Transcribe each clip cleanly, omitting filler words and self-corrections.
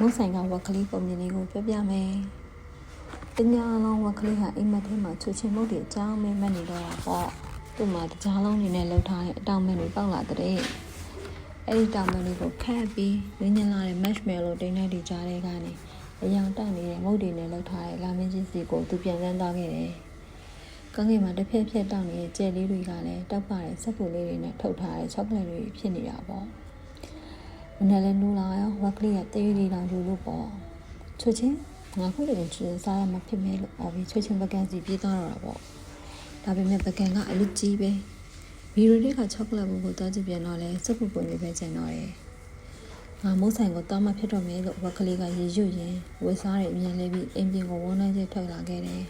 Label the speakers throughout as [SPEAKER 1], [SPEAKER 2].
[SPEAKER 1] မိုးဆိုင်ကဝက်ကလေးပုံမြင်လေးကိုပြောပြမယ်။တညာလုံးဝက်ကလေးဟာအိမ်မက်ထဲမှာချွချင်းမုတ်တွေအကြောင်းမဲမက်နေတော့တာပေါ့။သူ့မှာတကြားလုံးနေနဲ့လှုပ်ထားတဲ့အတောင်မဲတွေပေါက်လာတဲ့။အဲ့ဒီတောင်မဲလေးကိုခတ်ပြီးရင်းညင်လာတဲ့ marshmallow တိန်းတဲ့ဒီကြားထဲကနေအယောင်တက်နေတဲ့မုတ်တွေနဲ့လှုပ်ထားတဲ့လာမင်းကြီးစီကိုသူပြန်ဆန်းသွားခဲ့တယ်။ကန်းငယ်မှာတစ်ဖက်ဖက်တောက်နေတဲ့ကြဲလေးတွေကလည်းတောက်ပါတဲ့စက်ဖို့လေးတွေနဲ့ထုတ်ထားတဲ့ချောကလက်တွေဖြစ်နေတာပေါ့။မနေ့လည်းနိုးလာရောဝက်ကလေးကတေးလေးတောင်ယူလို့ပေါ့ချွချင်းငါခုတည်းကချွချင်းစားရမှာဖြစ်မယ်လို့အော်ပြီးချွချင်းပကန်းစီပြေးသွားတော့တာပေါ့ဒါပေမဲ့ပကန်းကအလူကြီးပဲဗီရိုတွေကချောကလက်ဘူးကိုတောက်ကြည့်ပြန်တော့လဲစက်ဖို့ပုံလေးပဲကျန်တော့တယ်ငါမိုးဆိုင်ကိုတောင်းမှဖြစ်တော့မယ်လို့ဝက်ကလေးကရေရွရင်ဝေစားတွေအမြင်လဲပြီးအင်ပြင်ကိုဝန်းနိုင်ချင်းထွက်လာခဲ့တယ်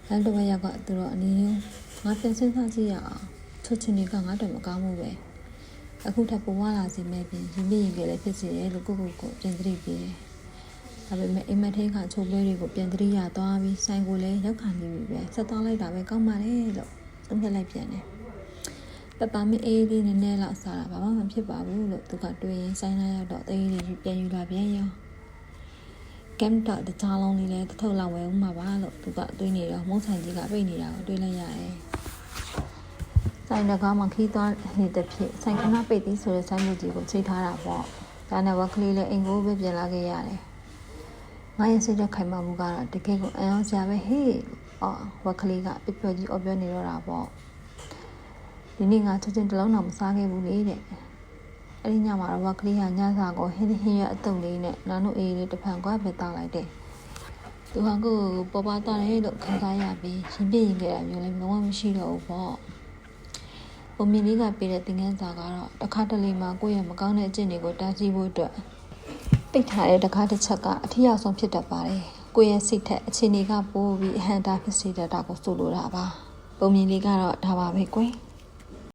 [SPEAKER 1] လမ်းတစ်ဝက်ရောက်ကသူတို့အနည်းငါပြန်စဉ်းစားကြည့်ရအောင်ချွချင်းတွေကငါတော့မကောင်းဘူးပဲအခုထပ်ပေါ်လာစီမဲ့ပြင်ရင်းမြင့်ရင်လည်းဖြစ်စီတယ်လို့ကိုပြန်သတိပေးတယ်။ဒါပေမဲ့အိမ်မက်ထဲကချိုးပွဲတွေကိုပြန်သတိရသွားပြီးဆိုင်ကိုလည်းရောက်ခံနေပြီပဲဆက်သွားလိုက်တာပဲကောင်းပါလေလို့သုံးပြလိုက်ပြန်တယ်။ပပမအေးလေးနည်းနည်းလောက်စားတာဘာမှမဖြစ်ပါဘူးလို့သူကတွေးရင်ဆိုင်လာရောက်တော့တေးလေးပြန်ယူလာပြန်ရော။ကမ်တော့တခြားလုံးလေးလည်းတစ်ထုပ်လောက်ဝယ်ဦးမှာပါလို့သူကတွေးနေတော့မုန်းဆိုင်ကြီးကပိတ်နေတာကိုတွေးလိုက်ရတယ်။ဆိုင်တကားမှာခီးသွားနေတဲ့ဖြစ်ဆိုင်ခဏပိတ်သည်ဆိုတဲ့ဆိုင်မှုကြီးကိုချိန်ထားတာပေါ့ဒါနဲ့ဝက်ကလေးလည်းအိမ်ကိုပဲပြန်လာခဲ့ရတယ်ငါရဲ့စိတ်သက်ခိုင်မာမှုကတော့တကယ်ကိုအံ့ဩစရာပဲဟေးဝက်ကလေးကပြပြကြီးအော်ပြောနေတော့တာပေါ့ဒီနေ့ငါချက်ချင်းတစ်လုံးတော့မစားခဲ့ဘူးလေတဲ့အဲ့ဒီညမှာတော့ဝက်ကလေးကညစာကိုဟင်းရအတုပ်လေးနဲ့နာနုအေးလေးတစ်ဖန်ကွာပဲတောက်လိုက်တယ်သူကကိုပေါ်ပါတာလေလို့ခံစားရပြီးရင်ပြရင်ခဲ့တာမျိုးလည်းလုံးဝမရှိတော့ဘူးပေါ့ပုံမြင်လေးကပေးတဲ့သင်ခန်းစာကတော့တစ်ခါတလေမှာကိုယ့်ရဲ့မကောင်းတဲ့အကျင့်တွေကိုတားဆီးဖို့အတွက်ပိတ်ထားတဲ့တစ်ခါတစ်ချက်ကအထီးရောက်ဆုံးဖြစ်တတ်ပါတယ်ကိုယ့်ရဲ့စိတ်ထက်အခြေအနေကပိုပြီးအဟံတာဖြစ်စေတတ်တာကိုဆိုလိုတာပါပုံမြင်လေးကတော့ဒါပါပဲကွယ်